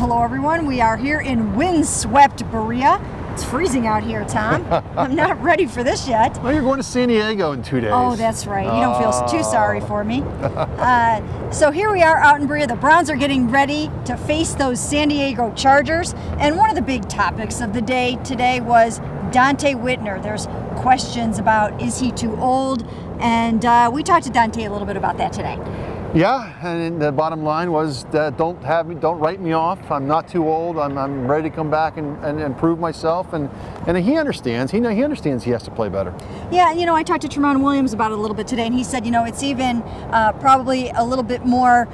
hello everyone. We are here in windswept Berea. It's freezing out here, Tom. I'm not ready for this yet. Well, you're going to San Diego in 2 days. Oh, that's right. You don't feel too sorry for me. So here we are out in Berea. The Browns are getting ready to face those San Diego Chargers. And one of the big topics of the day today was Donte Whitner. There's questions about, is he too old? And we talked to Donte a little bit about that today. Yeah, and the bottom line was that don't write me off. I'm not too old. I'm ready to come back and prove myself. And he understands. He understands he has to play better. Yeah, I talked to Tramon Williams about it a little bit today, and he said, it's even probably a little bit more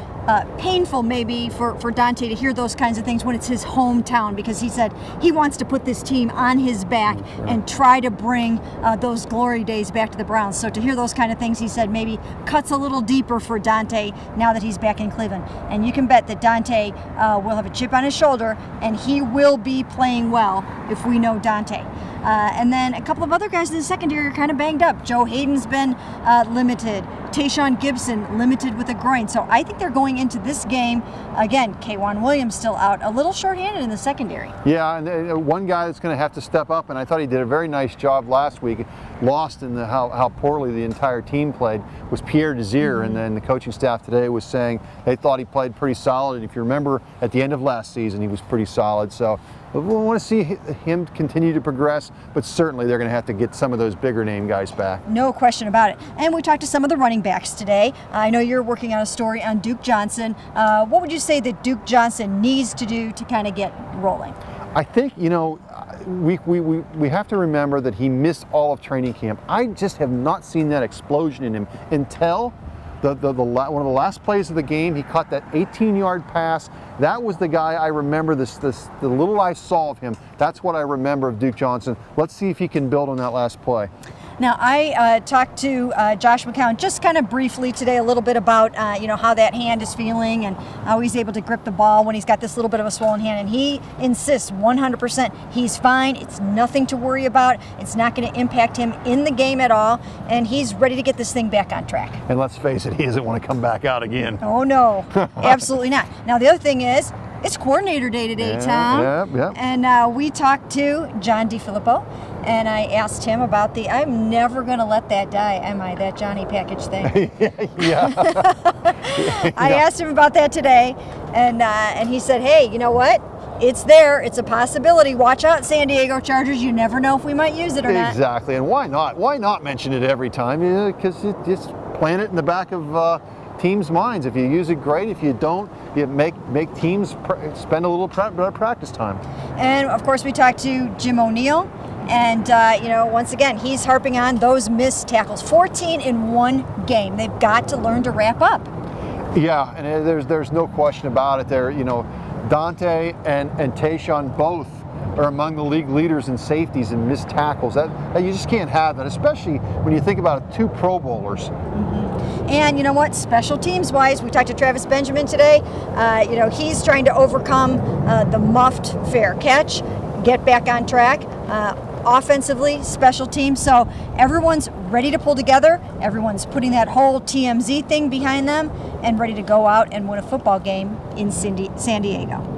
painful maybe for Donte to hear those kinds of things when it's his hometown, because he said he wants to put this team on his back and try to bring those glory days back to the Browns. So to hear those kind of things, he said maybe cuts a little deeper for Donte now that he's back in Cleveland. And you can bet that Donte will have a chip on his shoulder, and he will be playing well if we know Donte. And then a couple of other guys in the secondary are kind of banged up. Joe Hayden's been limited. Tayshaun Gibson limited with a groin. So I think they're going into this game, again, K'Wan Williams still out, a little shorthanded in the secondary. Yeah, and one guy that's going to have to step up, and I thought he did a very nice job last week, lost in how poorly the entire team played, was Pierre Desir. And then the coaching staff today was saying they thought he played pretty solid. And if you remember, at the end of last season, he was pretty solid. So we want to see him continue to progress, but certainly they're going to have to get some of those bigger name guys back. No question about it. And we talked to some of the running backs today. I know you're working on a story on Duke Johnson. What would you say that Duke Johnson needs to do to kind of get rolling? I think, we have to remember that he missed all of training camp. I just have not seen that explosion in him until one of the last plays of the game. He caught that 18-yard pass. That was the guy I remember, the little I saw of him. That's what I remember of Duke Johnson. Let's see if he can build on that last play. Now, I talked to Josh McCown just kind of briefly today a little bit about, how that hand is feeling and how he's able to grip the ball when he's got this little bit of a swollen hand. And he insists 100% he's fine. It's nothing to worry about. It's not going to impact him in the game at all. And he's ready to get this thing back on track. And let's face it, he doesn't want to come back out again. Oh, no, absolutely not. Now, the other thing is, it's coordinator day today, Tom. Yeah. And we talked to John DeFilippo, and I asked him about I'm never going to let that die, am I, that Johnny package thing? Yeah. I asked him about that today, and he said, hey, you know what? It's there. It's a possibility. Watch out, San Diego Chargers. You never know if we might use it or not. Exactly. And why not? Why not mention it every time? Because it just plant it in the back of teams' minds. If you use it, great. If you don't, you make teams spend a little practice time. And of course, we talked to Jim O'Neill, and once again, he's harping on those missed tackles. 14 in one game. They've got to learn to wrap up. Yeah, and there's no question about it. There, Donte and Tayshaun both are among the league leaders in safeties and missed tackles. That you just can't have that, especially when you think about it, 2 Pro Bowlers. And you know what? Special teams wise, we talked to Travis Benjamin today. He's trying to overcome the muffed fair catch, get back on track. Offensively, special teams. So everyone's ready to pull together. Everyone's putting that whole TMZ thing behind them and ready to go out and win a football game in San Diego.